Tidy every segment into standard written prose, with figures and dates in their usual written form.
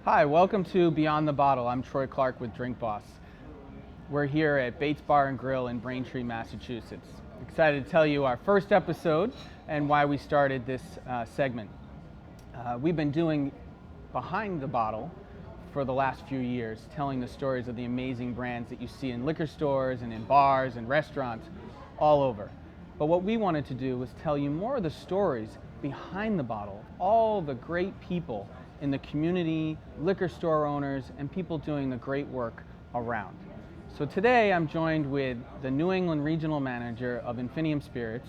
Hi, welcome to Beyond the Bottle. I'm Troy Clarke with DrinkBOS. We're here at Bates Bar and Grille in Braintree, Massachusetts. Excited to tell you our first episode and why we started this segment. We've been doing Behind the Bottle for the last few years, telling the stories of the amazing brands that you see in liquor stores and in bars and restaurants all over. But what we wanted to do was tell you more of the stories behind the bottle, all the great people in the community, liquor store owners, and people doing the great work around. So today I'm joined with the New England Regional Manager of Infinium Spirits,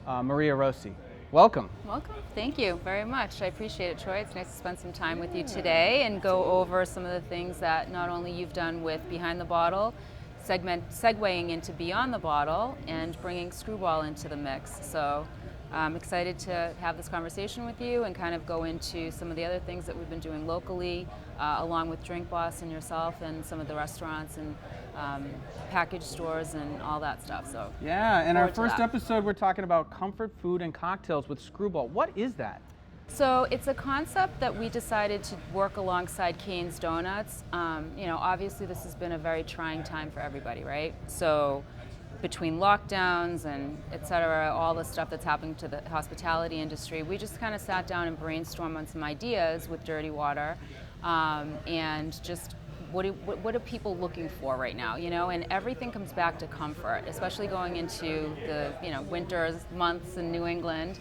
Maria Rocci. Welcome. Welcome. Thank you very much. I appreciate it, Troy. It's nice to spend some time with you today and go over some of the things that not only you've done with Behind the Bottle, segueing into Beyond the Bottle, and bringing Skrewball into the mix. So I'm excited to have this conversation with you and kind of go into some of the other things that we've been doing locally, along with DrinkBOS and yourself and some of the restaurants and package stores and all that stuff. So yeah, in our first episode, we're talking about comfort food and cocktails with Skrewball. What is that? So it's a concept that we decided to work alongside Cane's Donuts. Obviously this has been a very trying time for everybody, right? So between lockdowns and et cetera, all the stuff that's happening to the hospitality industry, we just kind of sat down and brainstormed on some ideas with Dirty Water, and just what are people looking for right now, and everything comes back to comfort, especially going into the winter months in New England.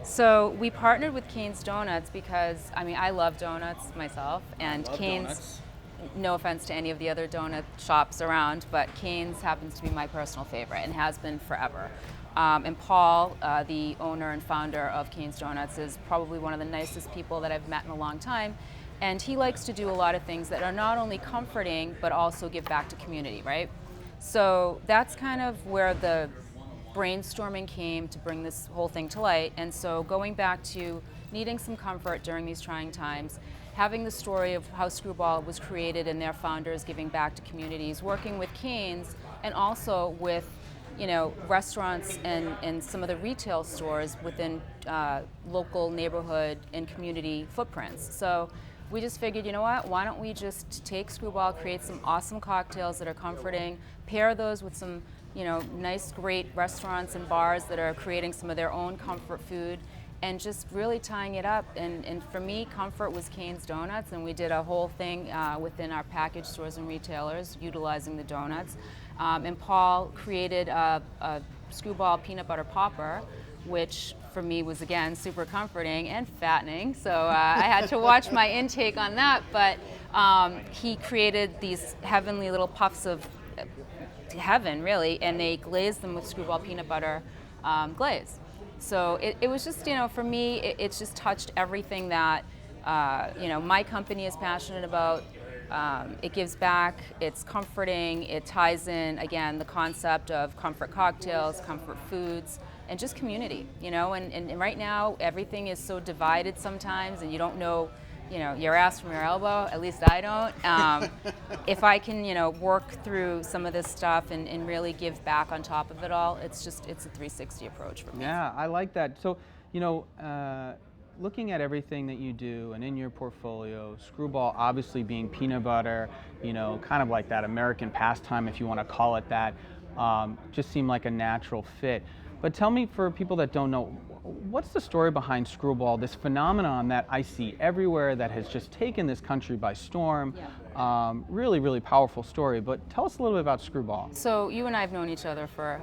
So we partnered with Cane's Donuts because, I love donuts myself, and Cane's, donuts. No offense to any of the other donut shops around, but Cane's happens to be my personal favorite and has been forever. And Paul, the owner and founder of Cane's Donuts, is probably one of the nicest people that I've met in a long time. And he likes to do a lot of things that are not only comforting, but also give back to community, right? So that's kind of where the brainstorming came to bring this whole thing to light. And so going back to needing some comfort during these trying times, having the story of how Skrewball was created and their founders giving back to communities, working with Cane's, and also with restaurants and some of the retail stores within local neighborhood and community footprints. So we just figured, why don't we just take Skrewball, create some awesome cocktails that are comforting, pair those with some nice, great restaurants and bars that are creating some of their own comfort food, and just really tying it up. And for me, comfort was Cane's Donuts, and we did a whole thing within our package stores and retailers utilizing the donuts. And Paul created a Skrewball peanut butter popper, which for me was, again, super comforting and fattening. So I had to watch my intake on that, but he created these heavenly little puffs of heaven, really, and they glazed them with Skrewball peanut butter glaze. So it was just, for me, it's just touched everything that, my company is passionate about. It gives back, it's comforting, it ties in, again, the concept of comfort cocktails, comfort foods, and just community, and right now everything is so divided sometimes, and you don't know, your ass from your elbow. At least I don't. If I can, work through some of this stuff and really give back on top of it all, it's a 360 approach for me. Yeah, I like that. So, looking at everything that you do and in your portfolio, Skrewball obviously being peanut butter, kind of like that American pastime, if you want to call it that, just seemed like a natural fit. But tell me, for people that don't know, what's the story behind Skrewball, this phenomenon that I see everywhere that has just taken this country by storm? Yeah. Really, really powerful story. But tell us a little bit about Skrewball. So you and I have known each other for,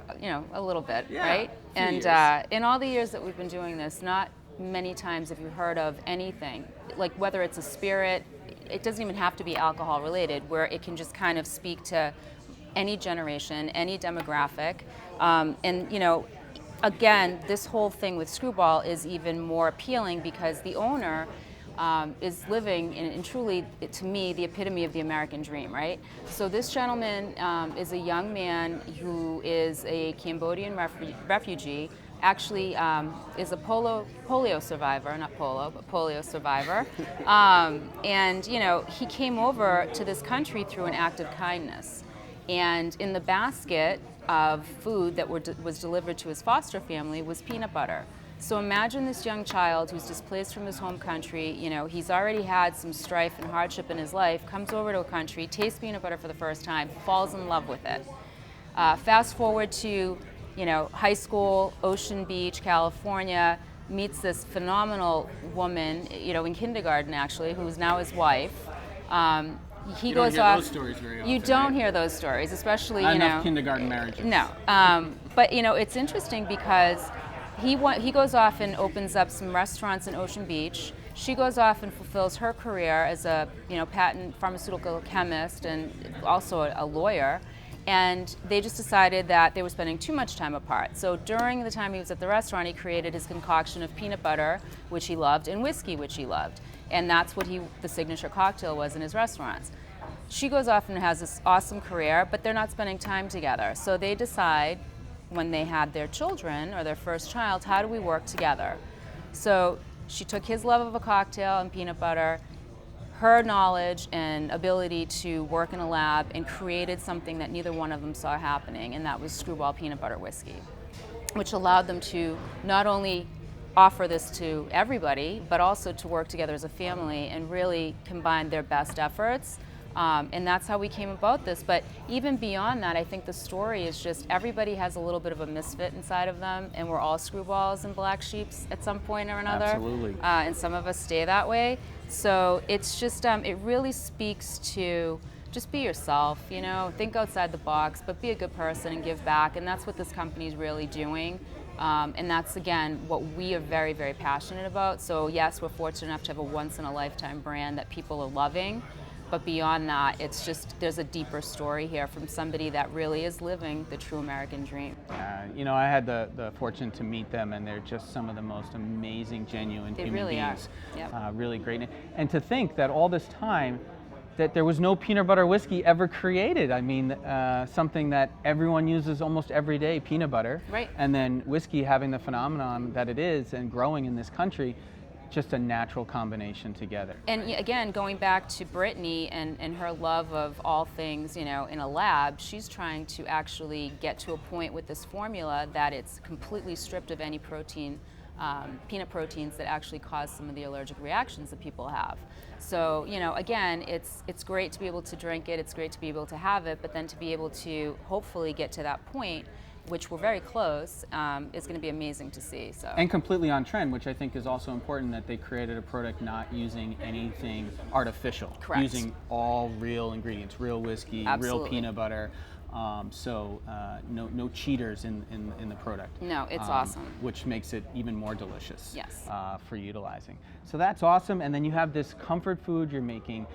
a little bit, yeah, right? And in all the years that we've been doing this, not many times have you heard of anything, like whether it's a spirit, it doesn't even have to be alcohol related, where it can just kind of speak to any generation, any demographic. Again, this whole thing with Skrewball is even more appealing because the owner is living in truly, to me, the epitome of the American dream, right? So this gentleman is a young man who is a Cambodian refugee, actually is a polio survivor, not polo, but polio survivor. And he came over to this country through an act of kindness. And in the basket of food that was delivered to his foster family was peanut butter. So imagine this young child who's displaced from his home country. You know, he's already had some strife and hardship in his life, comes over to a country, tastes peanut butter for the first time, falls in love with it. Fast forward to, you know, high school, Ocean Beach, California, meets this phenomenal woman, you know, in kindergarten actually, who's now his wife. He You goes don't hear off. those stories very often. You don't right? hear those stories, especially Not you enough know. kindergarten marriages. No, but you know, it's interesting because he goes off and opens up some restaurants in Ocean Beach. She goes off and fulfills her career as a, you know, patent pharmaceutical chemist and also a lawyer. And they just decided that they were spending too much time apart. So during the time he was at the restaurant, he created his concoction of peanut butter, which he loved, and whiskey, which he loved. And that's what the signature cocktail was in his restaurants. She goes off and has this awesome career, but they're not spending time together. So they decide, when they had their children, or their first child, how do we work together? So she took his love of a cocktail and peanut butter, her knowledge and ability to work in a lab, and created something that neither one of them saw happening, and that was Skrewball peanut butter whiskey, which allowed them to not only offer this to everybody, but also to work together as a family and really combine their best efforts. And that's how we came about this. But even beyond that, I think the story is just everybody has a little bit of a misfit inside of them, and we're all screwballs and black sheeps at some point or another. Absolutely. And some of us stay that way. So it's just, it really speaks to just be yourself, you know, think outside the box, but be a good person and give back. And that's what this company is really doing. And that's, again, what we are very, very passionate about. So yes, we're fortunate enough to have a once-in-a-lifetime brand that people are loving. But beyond that, it's just, there's a deeper story here from somebody that really is living the true American dream. You know, I had the fortune to meet them, and they're just some of the most amazing, genuine They human really are. beings. Yep. Really great. And to think that all this time, that there was no peanut butter whiskey ever created. I mean, something that everyone uses almost every day, peanut butter. Right. And then whiskey having the phenomenon that it is and growing in this country, just a natural combination together. And again, going back to Brittany and her love of all things, you know, in a lab, she's trying to actually get to a point with this formula that it's completely stripped of any protein, peanut proteins that actually cause some of the allergic reactions that people have. So, you know, again, it's great to be able to drink it, it's great to be able to have it, but then to be able to hopefully get to that point, which we're very close, is going to be amazing to see. So. And completely on trend, which I think is also important, that they created a product not using anything artificial. Correct. Using all real ingredients, real whiskey, Absolutely. real peanut butter. No cheaters in the product. No, it's awesome. Which makes it even more delicious. Yes. For utilizing. So that's awesome. And then you have this comfort food you're making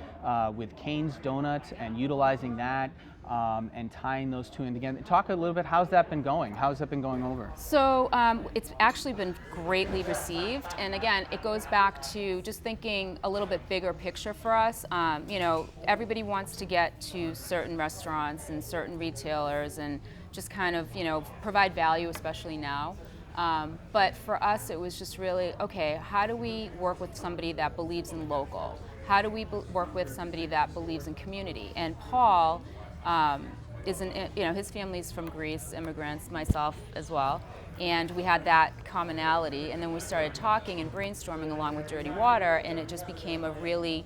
with Cane's Donuts and utilizing that. And tying those two in together. Talk a little bit, how's that been going? How's that been going over? So it's actually been greatly received. And again, it goes back to just thinking a little bit bigger picture for us. You know, everybody wants to get to certain restaurants and certain retailers and just kind of, you know, provide value, especially now. But for us, it was just really, okay, how do we work with somebody that believes in local? How do we work with somebody that believes in community? And Paul, you know, his family's from Greece, immigrants, myself as well, and we had that commonality, and then we started talking and brainstorming along with Dirty Water, and it just became a really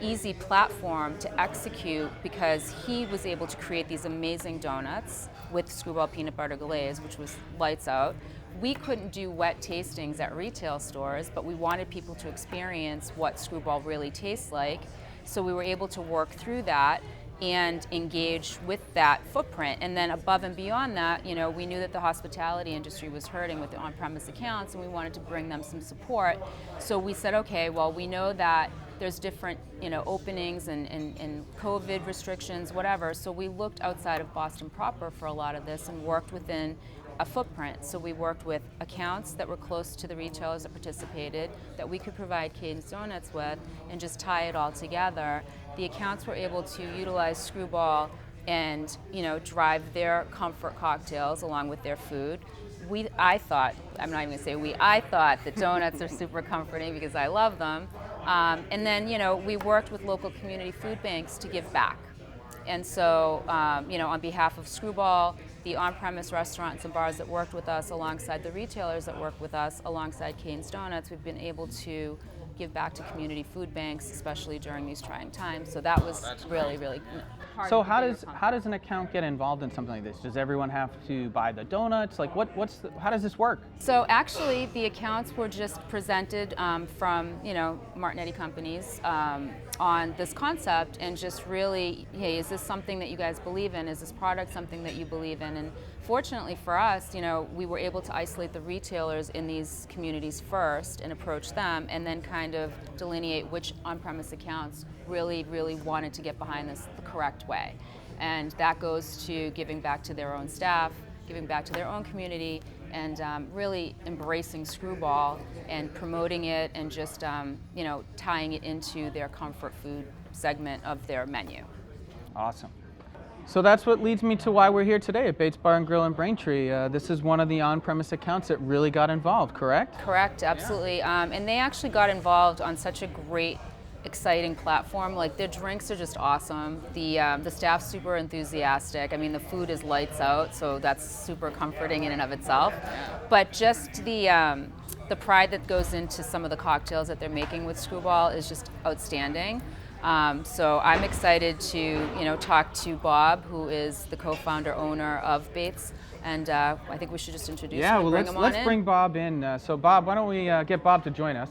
easy platform to execute because he was able to create these amazing donuts with Skrewball peanut butter glaze, which was lights out. We couldn't do wet tastings at retail stores, but we wanted people to experience what Skrewball really tastes like, so we were able to work through that and engage with that footprint. And then above and beyond that, you know, we knew that the hospitality industry was hurting with the on-premise accounts, and we wanted to bring them some support. So we said, okay, well, we know that there's different, you know, openings and COVID restrictions, whatever. So we looked outside of Boston proper for a lot of this and worked within a footprint. So we worked with accounts that were close to the retailers that participated, that we could provide Cane's Donuts with, and just tie it all together. The accounts were able to utilize Skrewball and, you know, drive their comfort cocktails along with their food. I thought the donuts are super comforting because I love them. And then, you know, we worked with local community food banks to give back. And so, you know, on behalf of Skrewball, the on-premise restaurants and bars that worked with us alongside the retailers that work with us alongside Cane's Donuts, we've been able to give back to community food banks, especially during these trying times. So that was really, really hard. So how does an account get involved in something like this? Does everyone have to buy the donuts? Like how does this work? So actually, the accounts were just presented from Martinetti companies on this concept, and just really, hey, is this something that you guys believe in? Is this product something that you believe in? And fortunately for us, we were able to isolate the retailers in these communities first and approach them, and then kind of delineate which on-premise accounts really, really wanted to get behind this the correct way. And that goes to giving back to their own staff, giving back to their own community, and really embracing Skrewball and promoting it, and just tying it into their comfort food segment of their menu. Awesome. So that's what leads me to why we're here today at Bates Bar and Grille in Braintree. This is one of the on-premise accounts that really got involved, correct? Correct, absolutely. Yeah. And they actually got involved on such a great, exciting platform. Like, their drinks are just awesome. The staff's super enthusiastic. I mean, the food is lights out, so that's super comforting in and of itself. But just the pride that goes into some of the cocktails that they're making with Skrewball is just outstanding. So I'm excited to talk to Bob, who is the co-founder owner of Bates, and I think we should just introduce him and bring him on in. Let's bring Bob in. So Bob, why don't we get Bob to join us?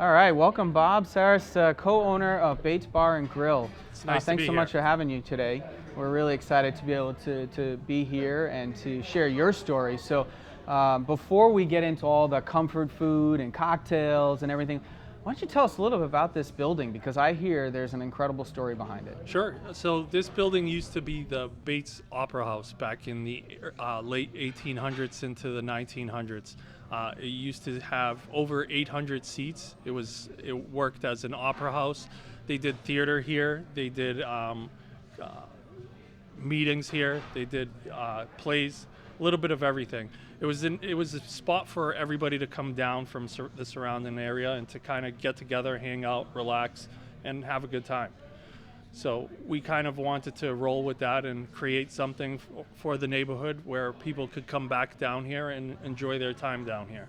All right, welcome Bob. Sarras, co-owner of Bates Bar and Grille. It's nice to be Thanks so here. much for having you today. We're really excited to be able to be here and to share your story. So before we get into all the comfort food and cocktails and everything, why don't you tell us a little bit about this building, because I hear there's an incredible story behind it. Sure. So this building used to be the Bates Opera House back in the late 1800s into the 1900s. It used to have over 800 seats. It worked as an opera house. They did theater here. They did meetings here. They did plays, a little bit of everything. It was a spot for everybody to come down from the surrounding area and to kind of get together, hang out, relax, and have a good time. So we kind of wanted to roll with that and create something for the neighborhood where people could come back down here and enjoy their time down here.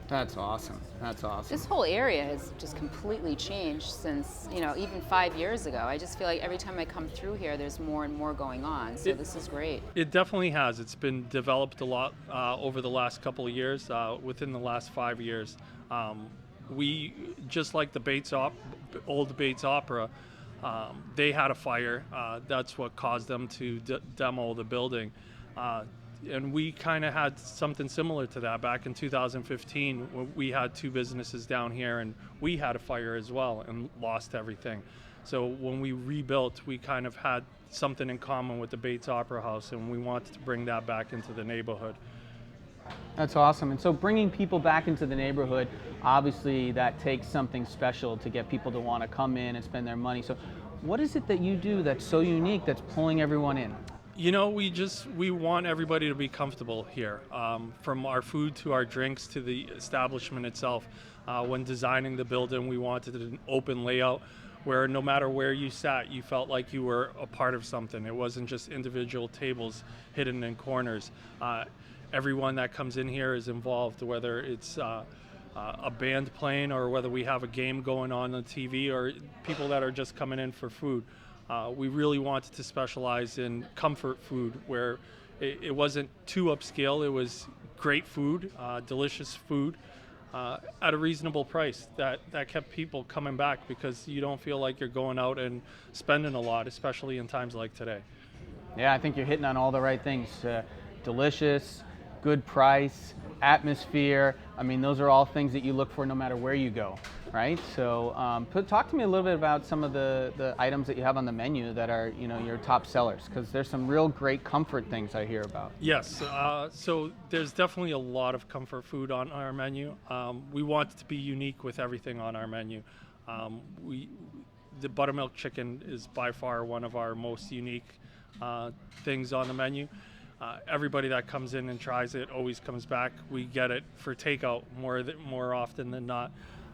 That's awesome. That's awesome. This whole area has just completely changed since, even 5 years ago. I just feel like every time I come through here, there's more and more going on. So this is great. It definitely has. It's been developed a lot over the last couple of years. Within the last 5 years, we, just like the old Bates Opera, they had a fire. That's what caused them to demo the building. And we kind of had something similar to that back in 2015. When we had two businesses down here, and we had a fire as well and lost everything. So when we rebuilt, we kind of had something in common with the Bates Opera House, and we wanted to bring that back into the neighborhood. That's awesome. And so bringing people back into the neighborhood, obviously that takes something special to get people to want to come in and spend their money. So what is it that you do that's so unique that's pulling everyone in? We want everybody to be comfortable here, from our food to our drinks to the establishment itself. When designing the building, we wanted an open layout where no matter where you sat, you felt like you were a part of something. It wasn't just individual tables hidden in corners. Everyone that comes in here is involved, whether it's a band playing or whether we have a game going on TV or people that are just coming in for food. We really wanted to specialize in comfort food where it wasn't too upscale. It was great food, delicious food at a reasonable price that kept people coming back, because you don't feel like you're going out and spending a lot, especially in times like today. Yeah, I think you're hitting on all the right things. Delicious, good price, atmosphere. I mean, those are all things that you look for no matter where you go, right? So talk to me a little bit about some of the items that you have on the menu that are, your top sellers, because there's some real great comfort things I hear about. Yes, so there's definitely a lot of comfort food on our menu. We want to be unique with everything on our menu. The buttermilk chicken is by far one of our most unique things on the menu. Everybody that comes in and tries it always comes back. We get it for takeout more often than not.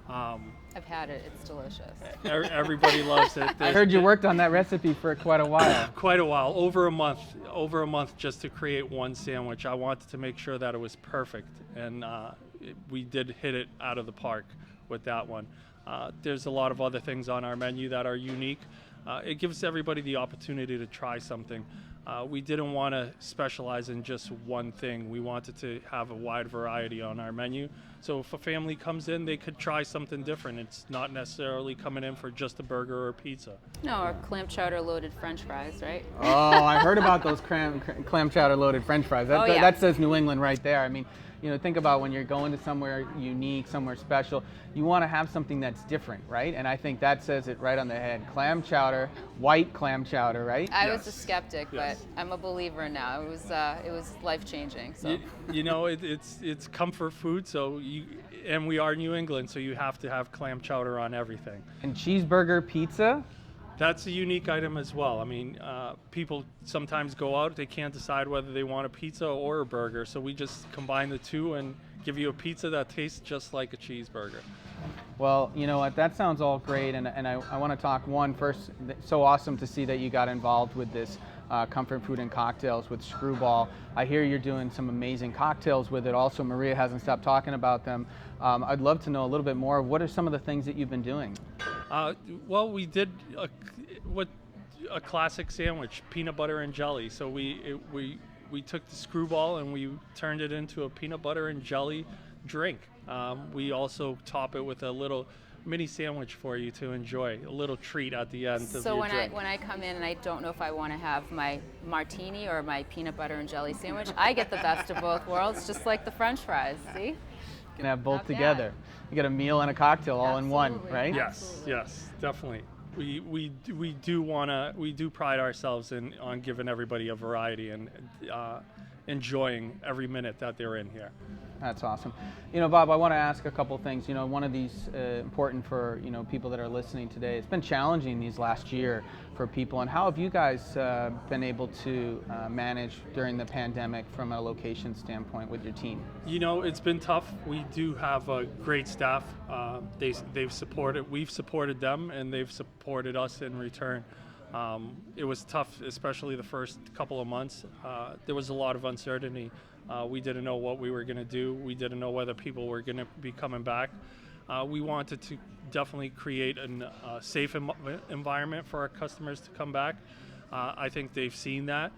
I've had it. It's delicious. Everybody loves it. I heard you worked on that recipe for quite a while. Quite a while, over a month just to create one sandwich. I wanted to make sure that it was perfect, and we did hit it out of the park with that one. There's a lot of other things on our menu that are unique. It gives everybody the opportunity to try something. We didn't want to specialize in just one thing. We wanted to have a wide variety on our menu. So if a family comes in, they could try something different. It's not necessarily coming in for just a burger or pizza. No, or clam chowder loaded French fries, right? Oh, I heard about those clam chowder loaded French fries. That says New England right there. I mean, think about when you're going to somewhere unique, somewhere special, you want to have something that's different, right? And I think that says it right on the head. Clam chowder, white clam chowder, right? I was a skeptic, but I'm a believer now. It was life-changing. So. It's comfort food, and we are New England, so you have to have clam chowder on everything. And cheeseburger pizza? That's a unique item as well. I mean, people sometimes go out, they can't decide whether they want a pizza or a burger, so we just combine the two and give you a pizza that tastes just like a cheeseburger. Well, you know what, that sounds all great, and I want to talk first, so awesome to see that you got involved with this comfort food and cocktails with Skrewball. I hear you're doing some amazing cocktails with it. Also, Maria hasn't stopped talking about them. I'd love to know a little bit more. What are some of the things that you've been doing? Well, we did a classic sandwich, peanut butter and jelly. So we took the Skrewball and we turned it into a peanut butter and jelly drink. We also top it with a little mini sandwich for you to enjoy, a little treat at the end of your drink. So when I come in and I don't know if I want to have my martini or my peanut butter and jelly sandwich, I get the best of both worlds, just like the French fries. See? You can have both together. You get a meal and a cocktail all in one, right? Yes, definitely. We do pride ourselves on giving everybody a variety and enjoying every minute that they're in here. That's awesome. Bob, I want to ask a couple things. One of these important for people that are listening today. It's been challenging these last year for people, and how have you guys been able to manage during the pandemic from a location standpoint with your team? It's been tough. We do have a great staff. We've supported them, and they've supported us in return. It was tough, especially the first couple of months. There was a lot of uncertainty. We didn't know what we were going to do. We didn't know whether people were going to be coming back. We wanted to definitely create a safe environment for our customers to come back. I think they've seen that.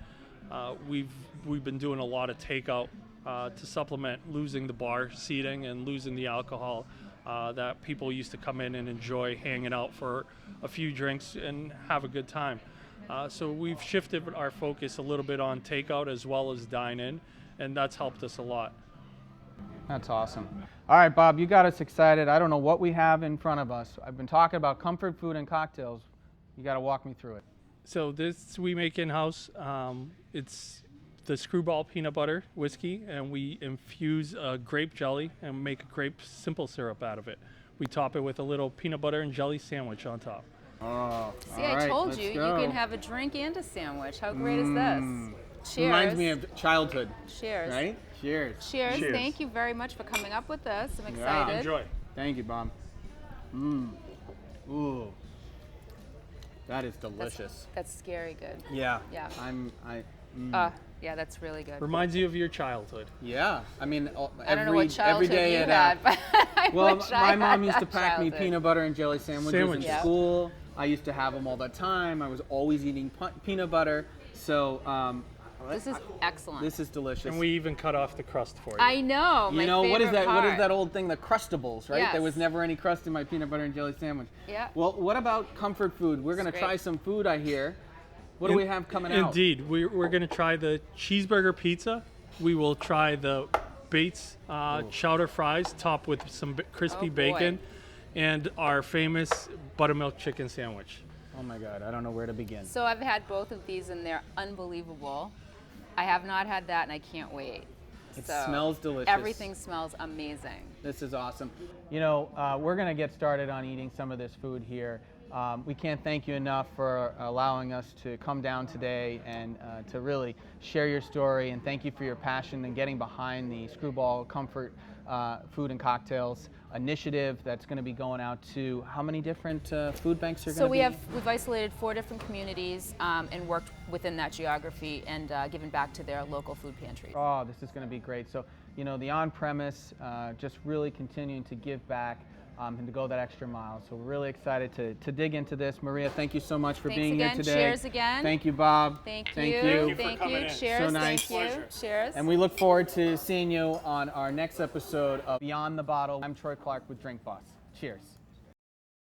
We've been doing a lot of takeout to supplement losing the bar seating and losing the alcohol that people used to come in and enjoy hanging out for a few drinks and have a good time. So we've shifted our focus a little bit on takeout as well as dine-in, and that's helped us a lot. That's awesome. All right, Bob, you got us excited. I don't know what we have in front of us. I've been talking about comfort food and cocktails. You got to walk me through it. So this we make in-house. It's the Skrewball peanut butter whiskey, and we infuse grape jelly and make a grape simple syrup out of it. We top it with a little peanut butter and jelly sandwich on top. Oh, see, I told you, you can have a drink and a sandwich. How great is this? Cheers. Reminds me of childhood. Cheers. Right? Cheers. Cheers. Thank you very much for coming up with this. I'm excited. Yeah. Enjoy. Thank you, Bob. Ooh. That is delicious. That's scary good. Yeah. Yeah. Yeah, that's really good. Reminds you of your childhood. Yeah. I mean, I don't know what every childhood day you had, but I well, wish my I mom had used to that pack me childhood. peanut butter and jelly sandwiches in Yeah. school. I used to have them all the time. I was always eating peanut butter. So this is excellent. This is delicious. And we even cut off the crust for you. I know. You know, what is that? Part. What is that old thing? The Crustables, right? Yes. There was never any crust in my peanut butter and jelly sandwich. Yeah. Well, what about comfort food? We're going to try some food, I hear. What do we have coming out? Indeed. We're going to try the cheeseburger pizza. We will try the Bates chowder fries topped with some crispy bacon, and our famous buttermilk chicken sandwich. Oh my God, I don't know where to begin. So I've had both of these and they're unbelievable. I have not had that and I can't wait. It smells delicious. Everything smells amazing. This is awesome. You know, we're going to get started on eating some of this food here. We can't thank you enough for allowing us to come down today and to really share your story, and thank you for your passion and getting behind the Skrewball Comfort Food and Cocktails initiative that's going to be going out to how many different food banks are going to So be? we've isolated 4 different communities and worked within that geography and given back to their local food pantries. Oh, this is going to be great. So, you know, the on-premise, just really continuing to give back and to go that extra mile. So we're really excited to dig into this. Maria, thank you so much for being again. here today. Cheers again. Thank you, Bob. Thank you. Thank you for Thank coming you. in. Cheers. So nice. Thank you. Cheers. And we look forward to seeing you on our next episode of Beyond the Bottle. I'm Troy Clarke with DrinkBOS. Cheers.